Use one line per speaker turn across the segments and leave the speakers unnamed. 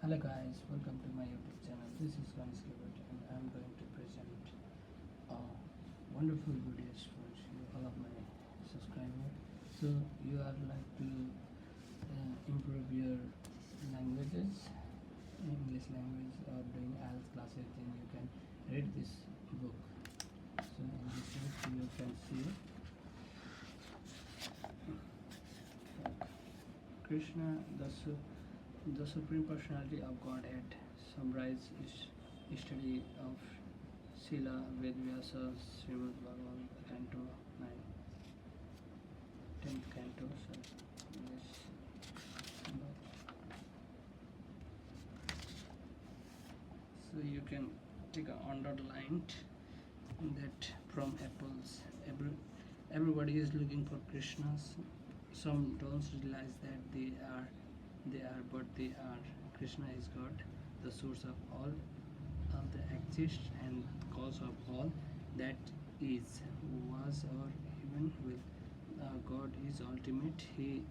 Hello guys, welcome to my YouTube channel. This is Krsna Book and I'm going to present wonderful videos for you, all of my subscribers. So you are like to improve your languages, English language, or doing IELTS classes, then you can read this book. So in this book you can see Krishna, the Supreme Personality of Godhead, summarized study of Sila Vedvyasa Srimad Bhagavatam, Canto 9, 10th Canto. So you can take a underlined that from apples. Everybody is looking for Krishnas. Some don't realize that but they are. Krishna is God, the source of all of the exist and cause of all that is, was, or even will. God is ultimate. He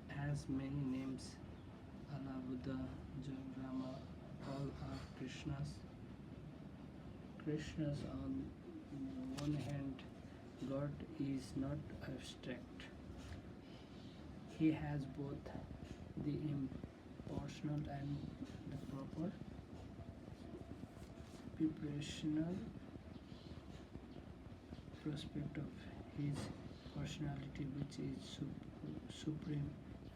has many names. Allah, Buddha, Rama, all are Krishnas. Krishnas on one hand, God is not abstract. He has both the impersonal and the proper preparational prospect of his personality, which is supreme,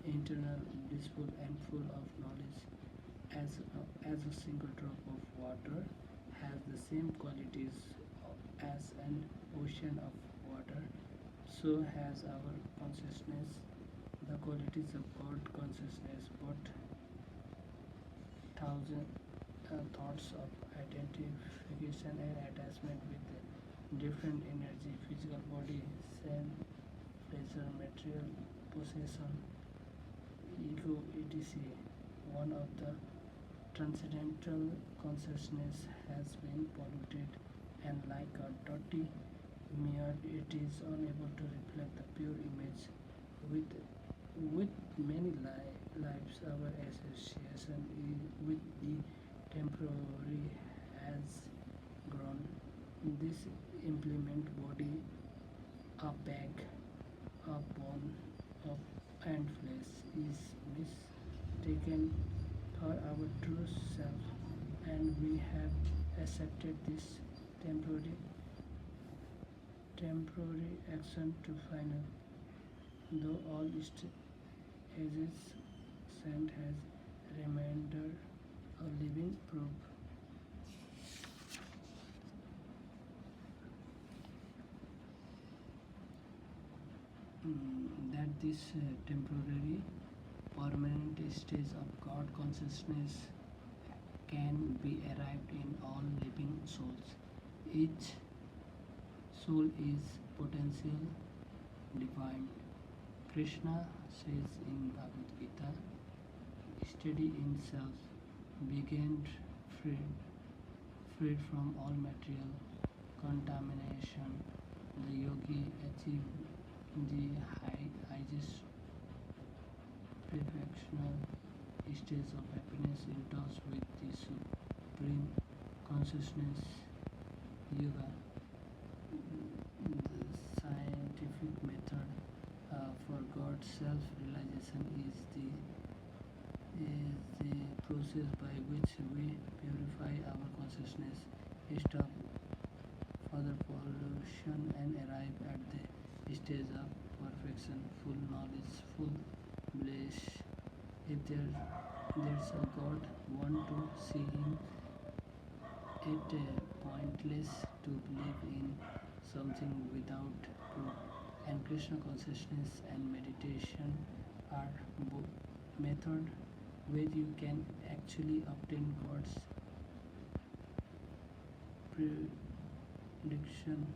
internal, blissful, and full of knowledge. As a single drop of water has the same qualities as an ocean of water, so has our consciousness the qualities of God consciousness, but thousand thoughts of identification and attachment with different energy, physical body, sense, pleasure, material possession, ego, etc. One of the transcendental consciousness has been polluted, and like a dirty mirror, it is unable to reflect the pure image with many lives. Our association with the temporary has grown. This implement body, a bag, a bone of and flesh is mistaken for our true self, and we have accepted this temporary action to final. Though all stages sent has remainder a living proof that this temporary permanent stage of God consciousness can be arrived in all living souls. Each soul is potential divine. Krishna says in Bhagavad Gita, steady in self, began freed from all material contamination. The yogi achieved the highest perfectional stage of happiness in touch with the supreme consciousness. Yoga, the scientific method for God's self-realization, is the process by which we purify our consciousness, stop further pollution, and arrive at the stage of perfection, full knowledge, full bliss. If there's a God, want to see Him, it pointless to believe in something without proof. And Krishna consciousness and meditation are both method where you can actually obtain God's prediction.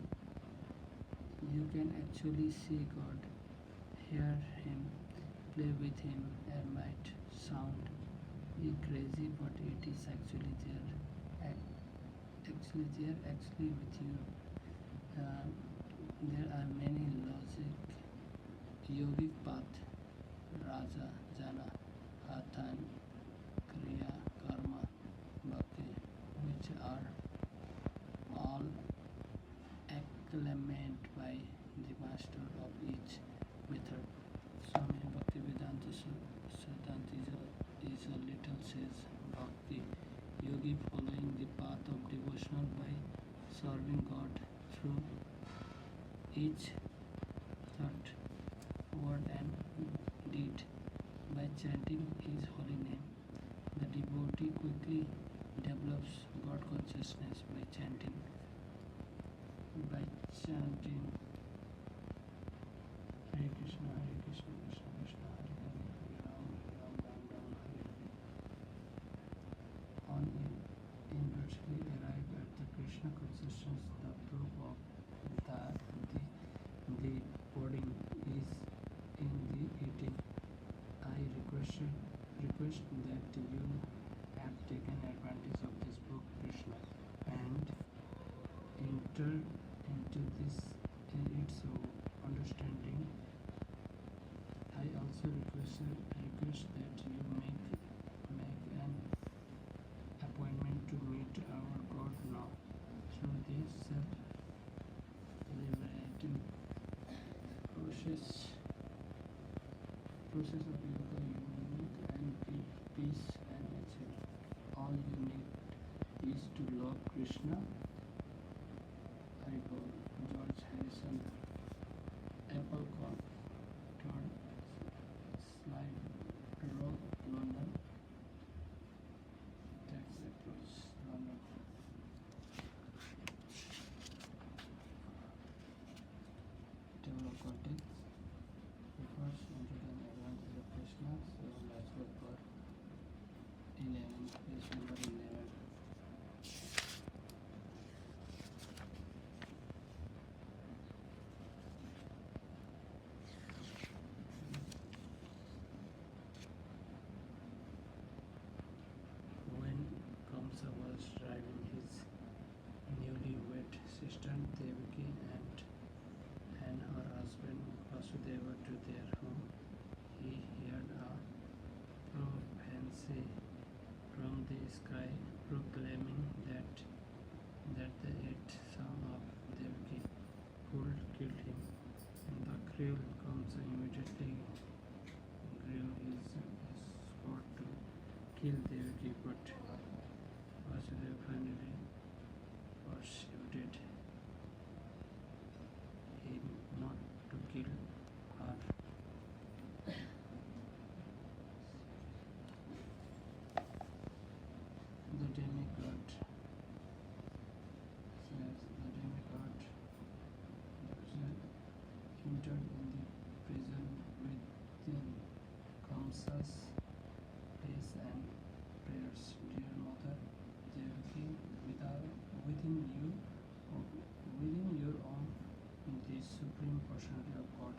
You can actually see God, hear Him, play with Him. It might sound crazy, but it is actually there. Actually with you. Uh, there are many logic yogic path: Raja, Jana, Athan, Kriya, Karma. master of each method. Swami Bhaktivedanta Siddhanta is a little says Bhakti yogi following the path of devotional by serving God through each thought, word and deed by chanting his holy name. The devotee quickly develops God consciousness by chanting Hare Krishna, Krishna Krishna, Hare Hare, Ram Ram, Ram Ram, Hare Hare. On inversely arrive at the Krishna consciousness, the proof of the pudding is in the eating. I request that you have taken advantage of this book, Krishna, and enter into this in its understanding. I also request that you make an appointment to meet our God now through this self-liberating process of yoga. You need and peace and nature. All you need is to love Krishna. Haribol. George Harrison. Apple Corp. Third slide. London. Tax approach. London. Table of contents. Refers into the advantage of Krishna. So let's go for 11. Page number 11. When Kamsa was driving his newlywed sister Devaki and her husband Vasudeva to their home, he heard a prophecy from the sky proclaiming that the eighth son of Devaki would kill him. And the cruel Kamsa immediately grew his sword to kill Devaki, but Vasudeva finally persuaded him not to kill her. The demigod entered in the prison within Kamsa's face and prayers. Dear Mother Devaki, within your own the Supreme Personality of God.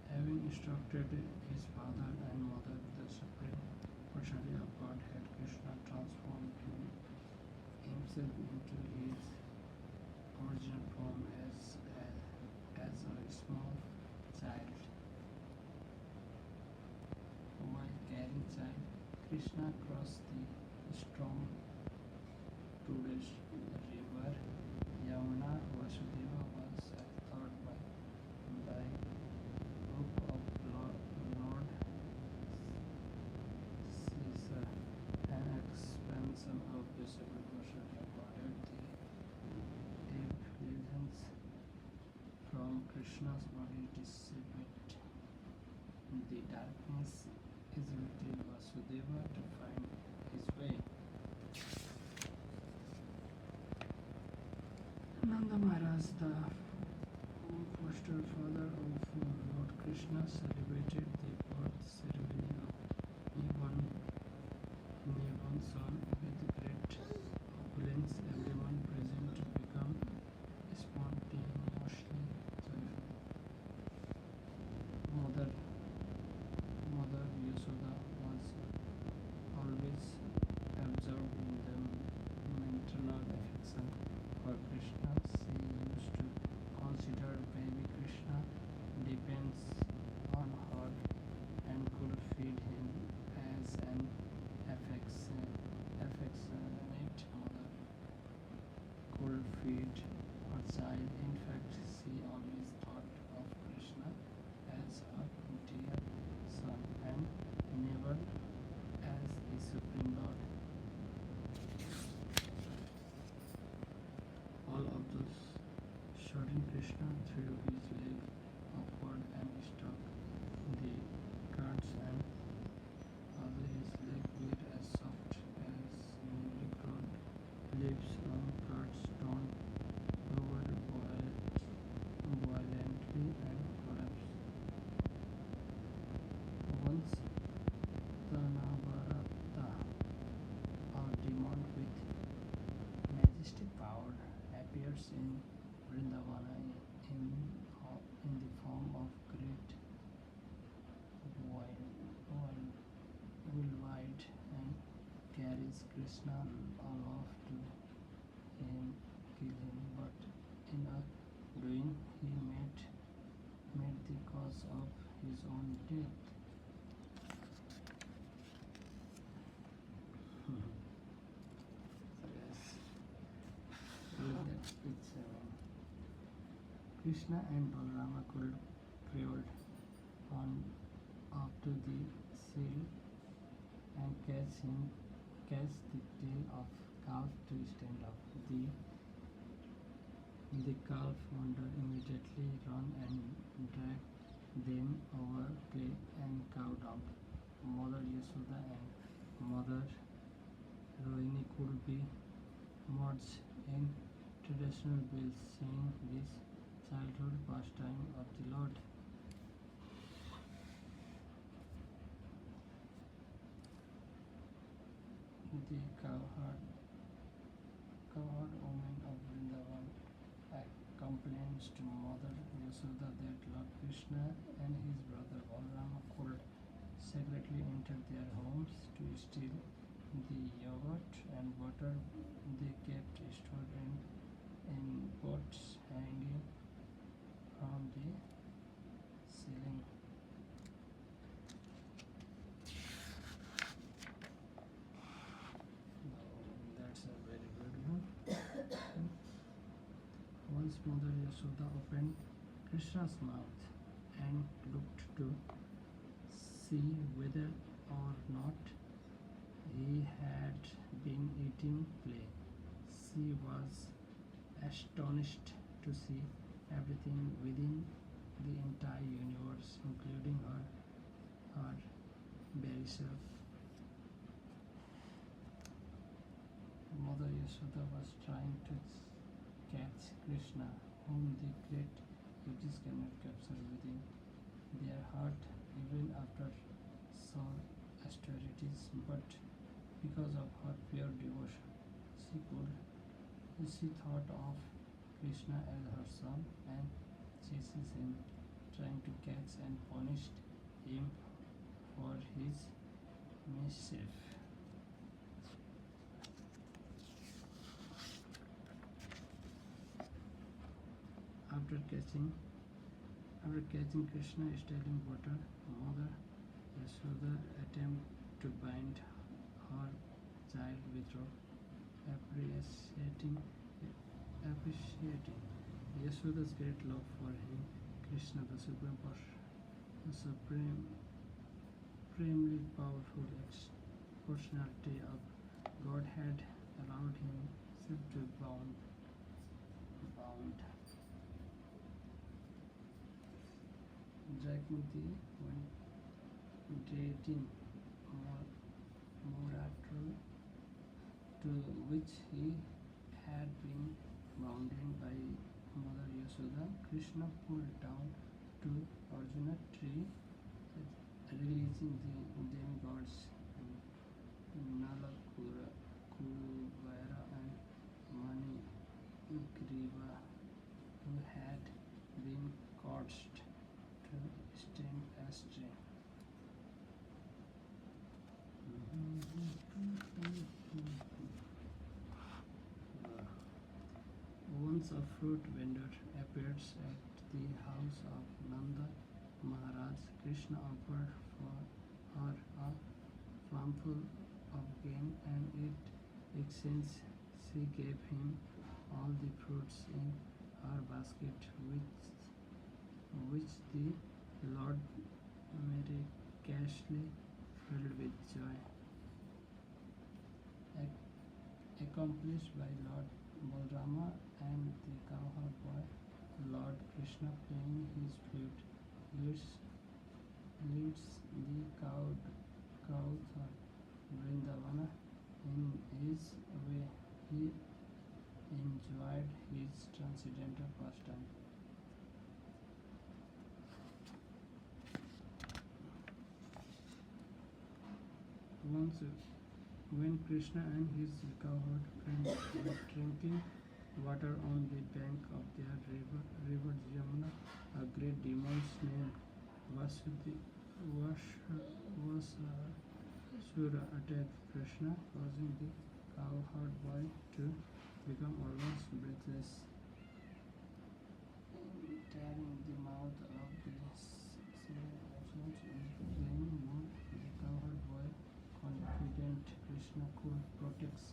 Having instructed his father and mother, the Supreme Personality of God had Krishna transformed himself into his original form as a small child. While carrying child, Krishna crossed the strong Tudish river Yamuna. Vasudeva was taught by book of Lord Caesar, an expansion of the Supreme Personality of Godhead. The effulgence from Krishna's body dissipated the darkness, exhorting Vasudeva to find his way. Nanda Maharaj, the foster father of Lord Krishna, celebrated the birth ceremony of newborn son with great opulence. Everyone present became spontaneously joyful. Mother Yashoda was always absorbed in the maternal affection for Krishna. She used to consider baby Krishna depends on could feed her child. In fact, she always thought of Krishna as her dear son and never as the Supreme Lord. All of those sudden Krishna threw his leg upward and struck the cards, and although his leg were as soft as newly grown leaves on cards torn over violently and collapsed. Once Tanabarata, a demon with majestic power, appears in Vrindavana in the form of great worldwide and carries Krishna aloft to him, kill him, but in a doing he made the cause of his own death. So yes, with that speech, Krishna and Balarama crawled on up to the sill and catch the tail of calf to stand up. The calf wonder immediately run and drag them over clay and cow dung. Mother Yashoda and Mother Rohini could be merged in traditional bells singing this childhood pastime of the Lord. The cowherd woman of Vrindavan complains to Mother Yashoda that Lord Krishna and his brother Balarama could secretly enter their homes to steal the yogurt and butter they kept stored in pots hanging from the ceiling. That's a very good one. Once Mother Yashoda opened Krishna's mouth and looked to see whether or not he had been eating play. She was astonished to see everything within the entire universe, including her very self. Mother Yashoda was trying to catch Krishna, whom the great beauties cannot capture within their heart even after sore austerities, but because of her pure devotion, she thought of Krishna as her son and chases him, trying to catch and punish him for his mischief. After catching Krishna stealing water, Mother Yashoda attempted to bind her child with rope, appreciating Yashoda's great love for him. Krishna, the supremely powerful personality of God, had allowed himself to bound. Jagmati, when dating Moratru, to which he had been bounded by Mother Yashoda, Krishna pulled down to Arjuna tree, releasing the demigods Nala, Kubera and Mani Griva, who had been caused to stand astray. Once a fruit vendor appears at the house of Nanda Maharaj. Krishna offered for her a farmful of grain, and in exchange she gave him a all the fruits in her basket, which the Lord miraculously filled with joy. Accomplished by Lord Balrama and the cowherd boy, Lord Krishna playing his flute leads the crowd of Vrindavana in his way. He enjoyed his transcendental pastime. Once, when Krishna and his cowherd friends were drinking water on the bank of their river Yamuna, a great demon named Vasura attacked Krishna, causing the cowherd boy to become almost breathless, tearing the mouth of the playing mood. The cowherd boy, confident Krishna could protect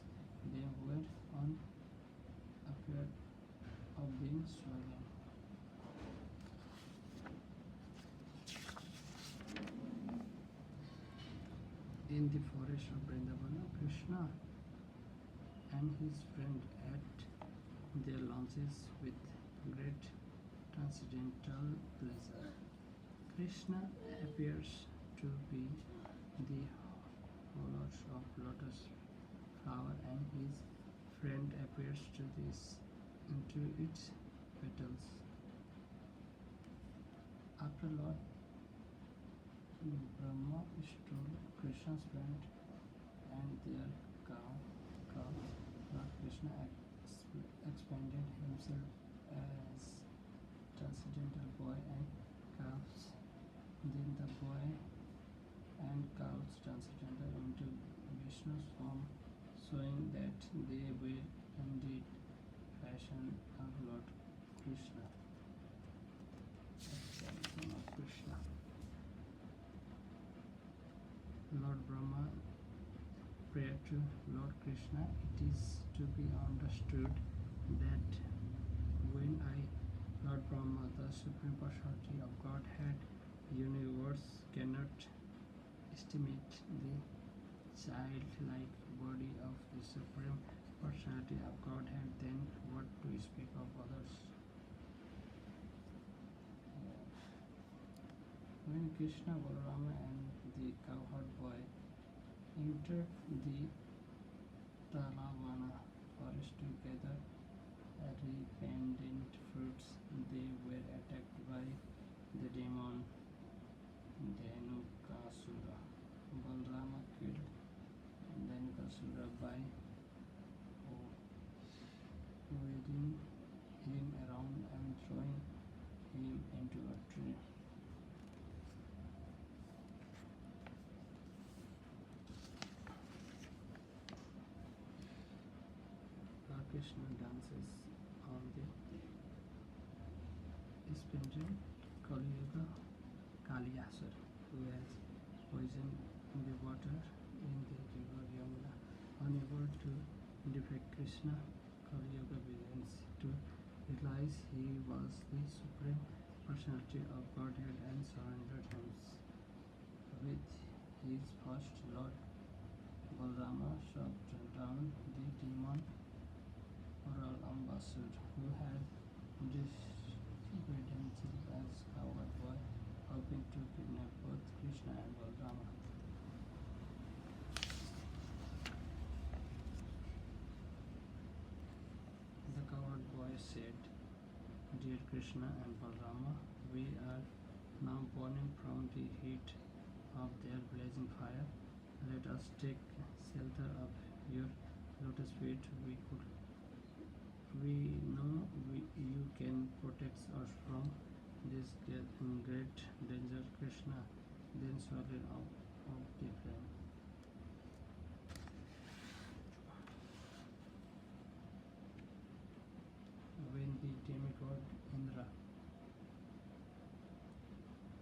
them, were unafraid of being swallowed. In the forest of Vrindavana, Krishna and his friend ate their lunches with great transcendental pleasure. Krishna appears to be the hollow of lotus flower, and his friend appears into its petals. After Lord Brahma stole Krishna's friend and their cow, Lord Krishna expanded himself as transcendental boy and cows. Then the boy and cows transcendental into Vishnu's form, showing that they were indeed fashioned of Lord Krishna. Expansion of Krishna. Lord Brahma prayed to Lord Krishna. It is to be understood that when Lord Brahma, the Supreme Personality of Godhead, universe, cannot estimate the childlike body of the Supreme Personality of Godhead, then what to speak of others? When Krishna, Balrama and the cowherd boy entered the Talavana forest to gather repentant fruits, they were attacked by the demon Dhanukasura. Balrama killed Dhanukasura by wheeling him around and throwing him into a tree. Lord Krishna dances on the spindle Kali Yuga Kaliyasur, who has poisoned the water in the river Yamuna. Unable to defeat Krishna, Kali Yuga begins to realize he was the Supreme Personality of Godhead and surrendered himself. With his first Lord Balrama shot down the demon Oral Ambassador, who had disguised himself as cowherd boy, hoping to kidnap both Krishna and Balrama. The cowherd boy said, "Dear Krishna and Balrama, we are now burning from the heat of their blazing fire. Let us take shelter of your lotus feet. We know you can protect us from this great danger." Krishna then swallowed up the flame. When the demigod Indra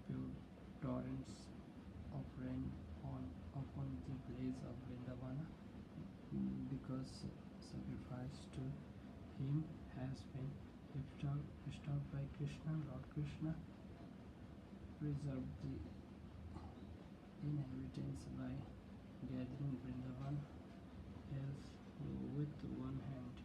poured torrents of rain upon the blaze of Vrindavana, because sacrifice to him has been restored by Krishna. Lord Krishna preserved the inhabitants by gathering Vrindavan hills with one hand.